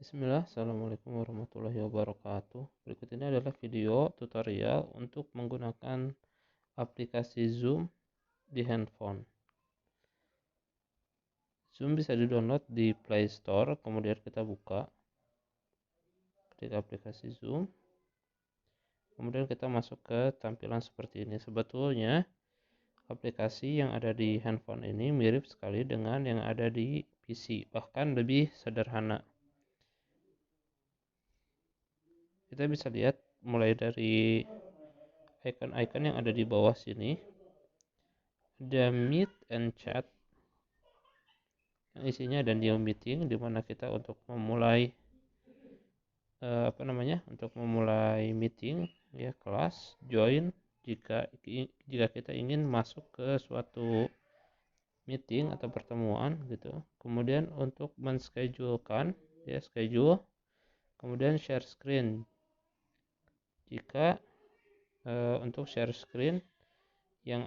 Bismillah, Assalamualaikum warahmatullahi wabarakatuh. Berikut ini adalah video tutorial untuk menggunakan aplikasi Zoom di handphone. Zoom bisa di-download di Play Store, kemudian kita buka, klik aplikasi Zoom, kemudian kita masuk ke tampilan seperti ini. Sebetulnya aplikasi yang ada di handphone ini mirip sekali dengan yang ada di PC, bahkan lebih sederhana. Kita bisa lihat mulai dari icon-icon yang ada di bawah sini. Ada Meet and Chat yang isinya ada new meeting, di mana kita untuk memulai untuk memulai meeting ya, kelas, join jika kita ingin masuk ke suatu meeting atau pertemuan gitu. Kemudian untuk menschedulekan ya, schedule, kemudian share screen jika untuk share screen yang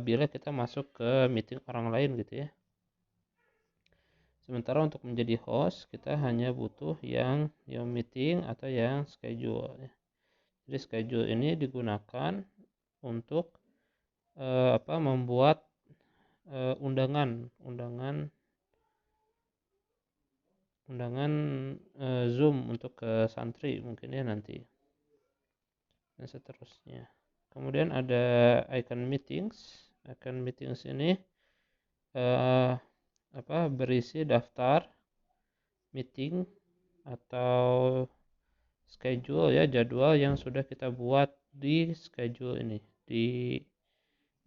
bila kita masuk ke meeting orang lain gitu ya. Sementara untuk menjadi host kita hanya butuh yang meeting atau yang schedule. Jadi schedule ini digunakan untuk membuat undangan Zoom untuk ke santri mungkin ya nanti dan seterusnya. Kemudian ada icon meetings. Icon meetings ini berisi daftar meeting atau schedule ya, jadwal yang sudah kita buat di schedule ini, di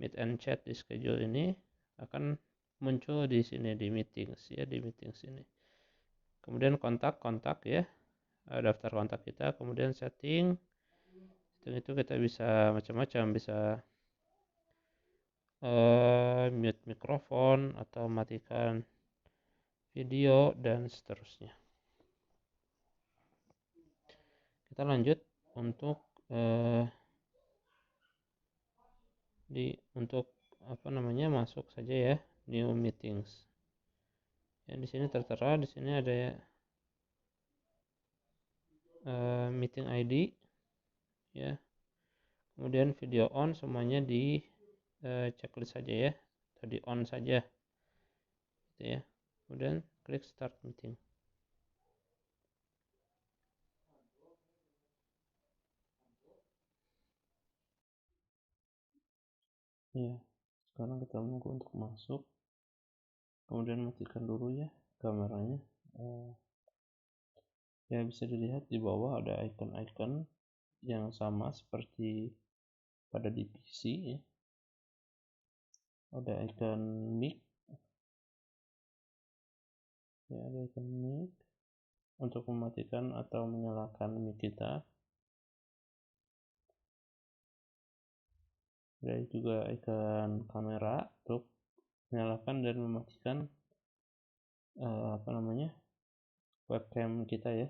Meet and Chat. Di schedule ini akan muncul di sini di meetings ya, di meetings ini. Kemudian kontak ya, daftar kontak kita. Kemudian setting itu kita bisa macam-macam, bisa mute mikrofon atau matikan video dan seterusnya. Kita lanjut untuk masuk saja ya, new meetings. Ya, di sini tertera, di sini ada meeting ID ya. Kemudian video on, semuanya di checklist saja ya, tadi on saja gitu ya. Kemudian klik start meeting. Ya, sekarang kita menunggu untuk masuk. Kemudian matikan dulu ya kameranya. Ya, bisa dilihat di bawah ada icon-icon yang sama seperti pada di PC ya. Ada icon mic ya, ada icon mic untuk mematikan atau menyalakan mic kita. Ada juga icon kamera untuk menyalakan dan mematikan webcam kita ya.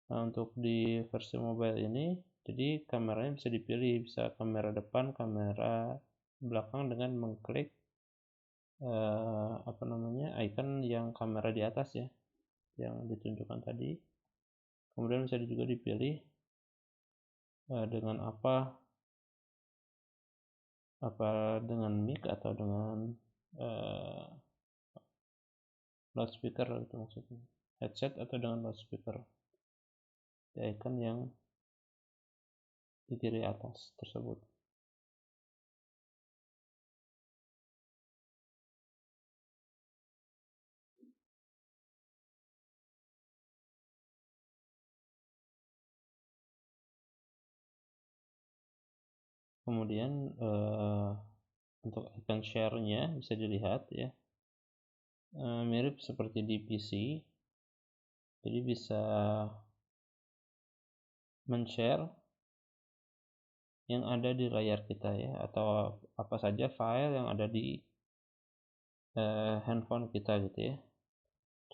Nah, untuk di versi mobile ini, jadi kameranya bisa dipilih, bisa kamera depan, kamera belakang dengan mengklik icon yang kamera di atas ya, yang ditunjukkan tadi. Kemudian bisa juga dipilih dengan apa dengan mic atau dengan loudspeaker itu maksudnya, headset atau dengan loudspeaker. Di icon yang di kiri atas tersebut. Kemudian untuk icon share-nya bisa dilihat ya, mirip seperti di PC. Jadi bisa men-share yang ada di layar kita ya, atau apa saja file yang ada di handphone kita gitu ya.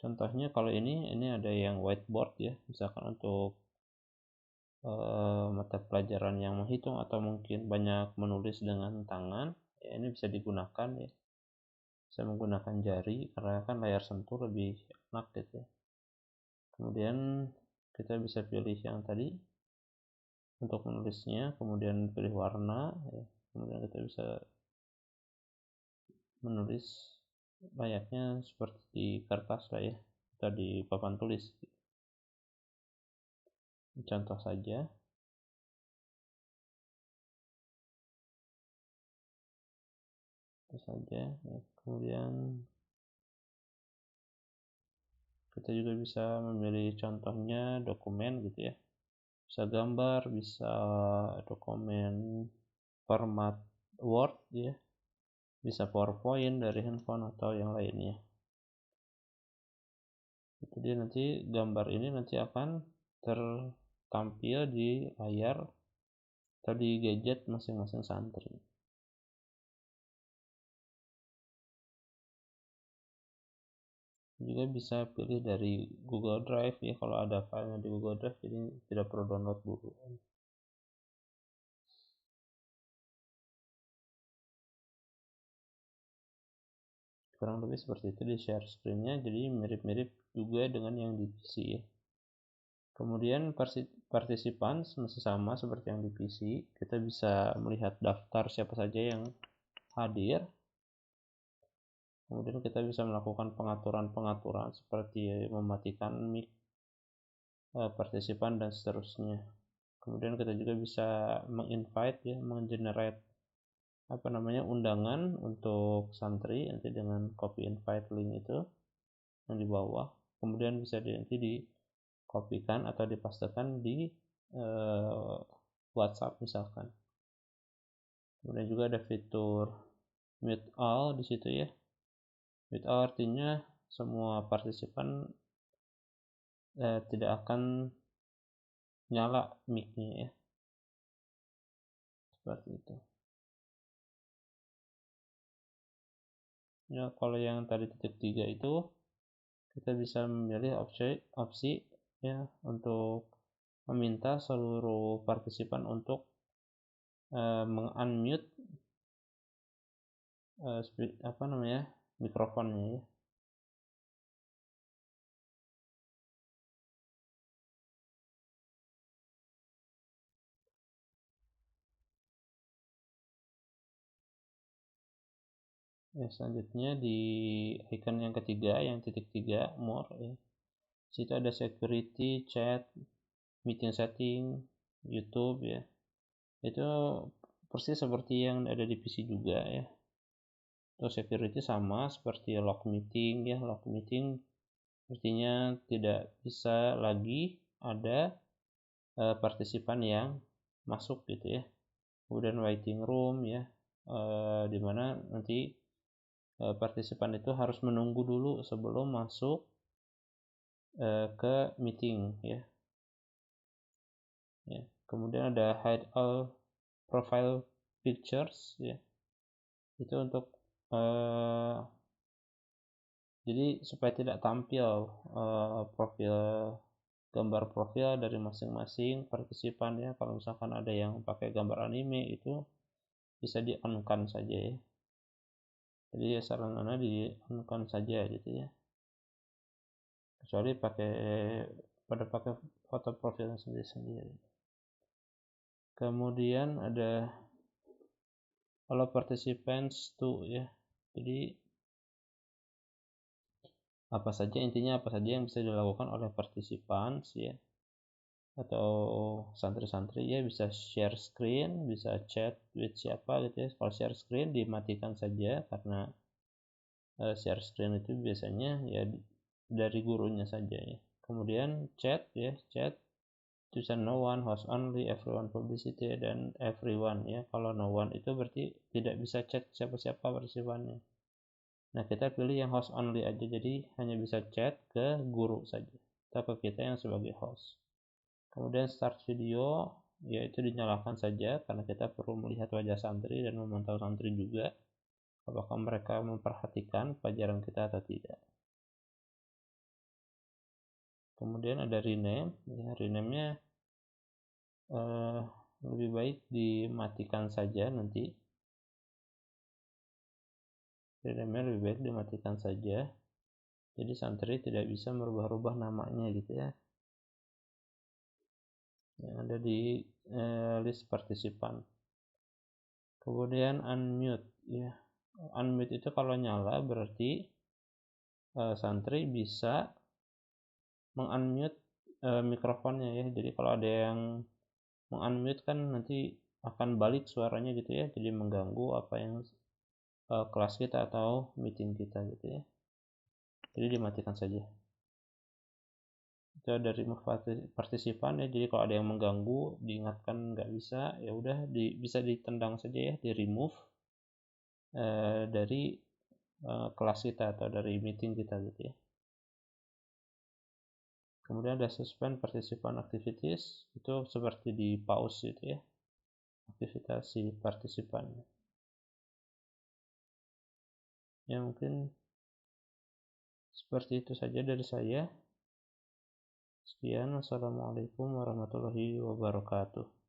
Contohnya kalau ini ada yang whiteboard ya, misalkan untuk mata pelajaran yang menghitung atau mungkin banyak menulis dengan tangan ya, ini bisa digunakan ya, bisa menggunakan jari karena kan layar sentuh lebih enak gitu ya. Kemudian kita bisa pilih yang tadi untuk menulisnya, kemudian pilih warna ya. Kemudian kita bisa menulis layaknya seperti di kertas lah ya, atau di papan tulis. Contoh saja, ya. Kemudian kita juga bisa memilih contohnya dokumen gitu ya, bisa gambar, bisa dokumen format Word ya, bisa PowerPoint dari handphone atau yang lainnya. Jadi nanti gambar ini nanti akan tertampil di layar atau di gadget masing-masing santri. Juga bisa pilih dari Google Drive ya, kalau ada filenya di Google Drive, jadi tidak perlu download dulu. Kurang lebih seperti itu di share screen-nya, jadi mirip-mirip juga dengan yang di PC ya. Kemudian partisipan masih sama seperti yang di PC, kita bisa melihat daftar siapa saja yang hadir. Kemudian kita bisa melakukan pengaturan-pengaturan seperti mematikan mic partisipan dan seterusnya. Kemudian kita juga bisa menginvite ya, menggenerate undangan untuk santri nanti dengan copy invite link itu yang di bawah. Kemudian bisa nanti dikopikan atau dipastekan di WhatsApp misalkan. Kemudian juga ada fitur mute all di situ ya. Mute all artinya semua partisipan tidak akan nyala mic-nya ya. Seperti itu. Ya, kalau yang tadi titik 3 itu kita bisa memilih opsi ya untuk meminta seluruh partisipan untuk meng-unmute mikrofonnya ya. Selanjutnya di icon yang ketiga, yang titik 3 more ya. Situ ada security, chat, meeting setting, YouTube ya. Itu persis seperti yang ada di PC juga ya. Untuk security sama seperti lock meeting ya. Lock meeting artinya tidak bisa lagi ada partisipan yang masuk gitu ya. Kemudian waiting room ya, dimana nanti partisipan itu harus menunggu dulu sebelum masuk ke meeting ya. Kemudian ada hide all profile pictures ya, itu untuk jadi supaya tidak tampil gambar profil dari masing-masing partisipan ya. Kalau misalkan ada yang pakai gambar anime itu bisa di on-kan saja ya. Jadi saran Anda di on-kan saja gitu ya. Kecuali pada pakai foto profilnya sendiri-sendiri. Kemudian ada allow participants to ya. Jadi apa saja yang bisa dilakukan oleh partisipan ya, atau santri-santri ya, bisa share screen, bisa chat with siapa gitu ya. Kalau share screen dimatikan saja karena share screen itu biasanya ya dari gurunya saja ya. Kemudian chat tulisan no one, host only, everyone publicity, dan everyone ya. Kalau no one itu berarti tidak bisa chat siapa-siapa partisipannya. Nah, kita pilih yang host only aja, jadi hanya bisa chat ke guru saja atau ke kita yang sebagai host. Kemudian start video, yaitu dinyalakan saja karena kita perlu melihat wajah santri dan memantau santri juga apakah mereka memperhatikan pelajaran kita atau tidak. Kemudian ada rename ya, rename-nya lebih baik dimatikan saja nanti. Rename-nya lebih baik dimatikan saja Jadi santri tidak bisa merubah-rubah namanya gitu ya, yang ada di list partisipan. Kemudian unmute ya. Unmute itu kalau nyala berarti santri bisa mengunmute mikrofonnya ya. Jadi kalau ada yang mengunmute kan nanti akan balik suaranya gitu ya, jadi mengganggu apa yang kelas kita atau meeting kita gitu ya. Jadi dimatikan saja. Itu dari remove partisipan ya. Jadi kalau ada yang mengganggu, diingatkan nggak bisa, ya udah bisa ditendang saja ya, di remove dari kelas kita atau dari meeting kita gitu ya. Kemudian ada suspend participant activities, itu seperti di pause gitu ya, aktivitas si partisipan. Ya mungkin seperti itu saja dari saya. Sekian, wassalamualaikum warahmatullahi wabarakatuh.